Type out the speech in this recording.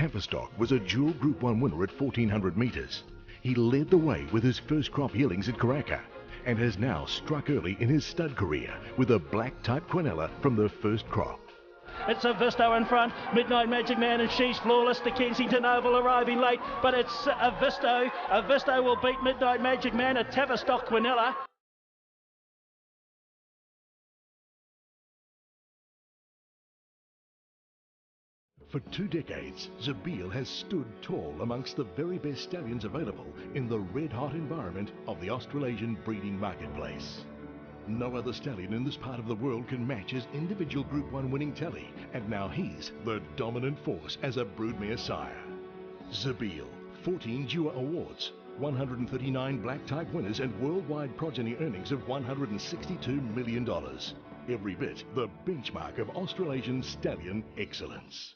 Tavistock was a dual Group 1 winner at 1400 metres. He led the way with his first crop yearlings at Karaka and has now struck early in his stud career with a black type quinella from the first crop. It's a Visto in front, Midnight Magic Man, and she's flawless. The Kensington Oval arriving late, but it's a Visto. A Visto will beat Midnight Magic Man at Tavistock Quinella. For 2 decades, Zabeel has stood tall amongst the very best stallions available in the red-hot environment of the Australasian breeding marketplace. No other stallion in this part of the world can match his individual Group 1 winning tally, and now he's the dominant force as a broodmare sire. Zabeel, 14 Dewar Awards, 139 black type winners and worldwide progeny earnings of $162 million. Every bit the benchmark of Australasian stallion excellence.